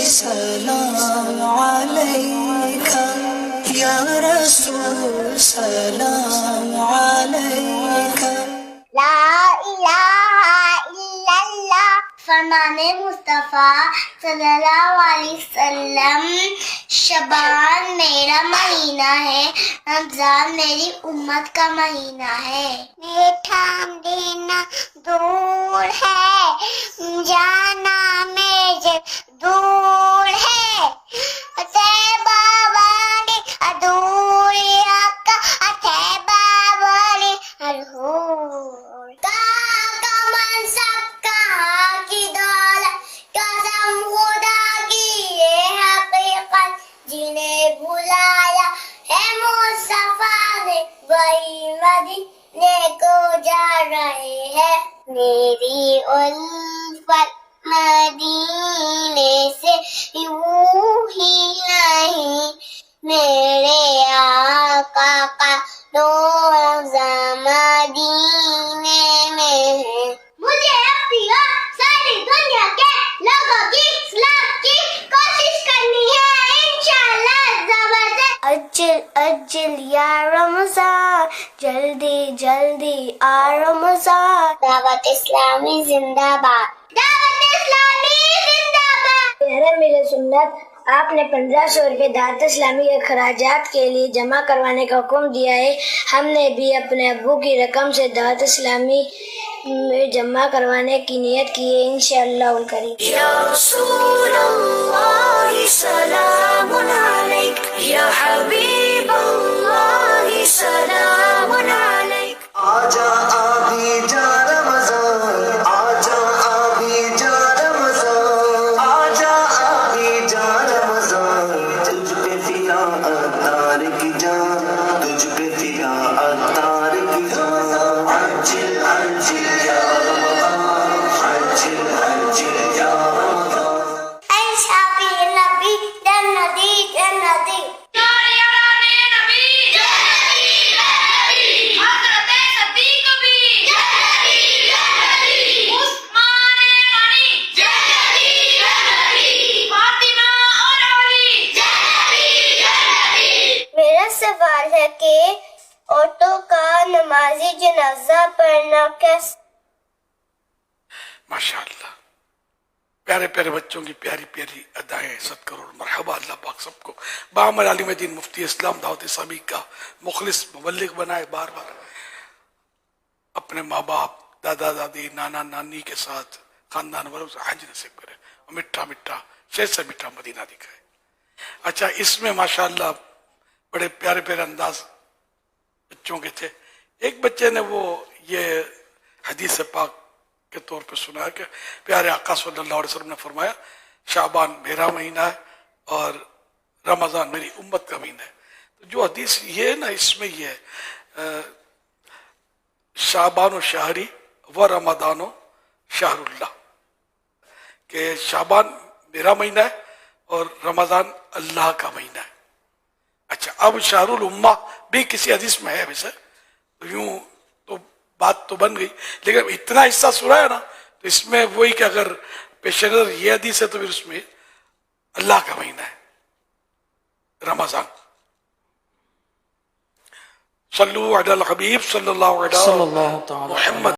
سلام علیکہ یا رسول سلام علیکہ۔ لا الہ الا اللہ فرمان مصطفیٰ صلی اللہ علیہ وسلم۔ شعبان میرا مہینہ ہے، رمضان میری امت کا مہینہ ہے۔ میٹھا دینا دور ہے، جانا میرے دور ہے۔ طیبہ والی ادھوری آقا، طیبہ والی ادھور کا منصب کہاں کی دولت، قسم خدا کی یہ حقیقت، جنہیں بلایا ہے مصطفیٰ نے وہی مدینے کو جا رہے ہیں۔ میری الفت مدینے سے یوں ہی نہیں، میرے آقا کا روضہ مدینے میں ہے۔ مجھے اپنی اور ساری دنیا کے لوگوں کی اصلاح کی کوشش کرنی ہے انشاءاللہ زبر سے۔ اجل اجل یا رمضان، جلدی جلدی آ رمضان۔ دعوت اسلامی زندہ باد، دعوت اسلامی زندہ باد۔ میرے سنت آپ نے 1500 روپے دعوت اسلامی کے اخراجات کے لیے جمع کروانے کا حکم دیا ہے۔ ہم نے بھی اپنے ابو کی رقم سے دعوت اسلامی میں جمع کروانے کی نیت کی ہے انشاءاللہ الکریم۔ یا رسول اللہ سلام علیک، یا حبیب اللہ سلام علیک۔ آجا ابھی جا رمضان، آجا ابھی جا رمضان، آجا ابھی جا رمضان، تجھ پہ دیا عطار کی جان، تجھ پہ دیا عطار کی جان۔ عجل عجل یا رمضان، عجل عجل یا رمضان۔ اے شافی نبی جنتی جنتی، میرا سوال ہے کہ عورتوں کا نمازی جنازہ پڑھنا کیسے؟ ماشاءاللہ، پیارے پیارے بچوں کی پیاری پیاری ادائیں، 100 کروڑ مرحبا۔ اللہ پاک سب کو بعمر عالم دین مفتی اسلام دعوت اسلامی کا مخلص مبلغ بنائے۔ بار بار اپنے ماں باپ، دادا دادی، نانا نانی کے ساتھ خاندان والوں سے حج نصیب کرے اور میٹھا میٹھا شہد سے میٹھا مدینہ دکھائے۔ اچھا، اس میں ماشاءاللہ بڑے پیارے پیارے انداز بچوں کے تھے۔ ایک بچے نے وہ یہ حدیث پاک کے طور پہ سنا ہے کہ پیارے آقا صلی اللہ علیہ وسلم نے فرمایا شعبان میرا مہینہ ہے اور رمضان میری امت کا مہینہ ہے۔ تو جو حدیث یہ ہے نا، اس میں یہ ہے شعبان و شہری و رمضان و شہر اللہ، کہ شعبان میرا مہینہ ہے اور رمضان اللہ کا مہینہ ہے۔ اچھا، اب شہر الامہ بھی کسی حدیث میں ہے ویسے، یوں تو بات تو بن گئی، لیکن اتنا حصہ سنا ہے نا، تو اس میں وہی کہ اگر پیش نظر یہ حدیث ہے تو پھر اس میں اللہ کا مہینہ ہے رمضان۔ صلو علی الحبیب صلی اللہ علیہ محمد۔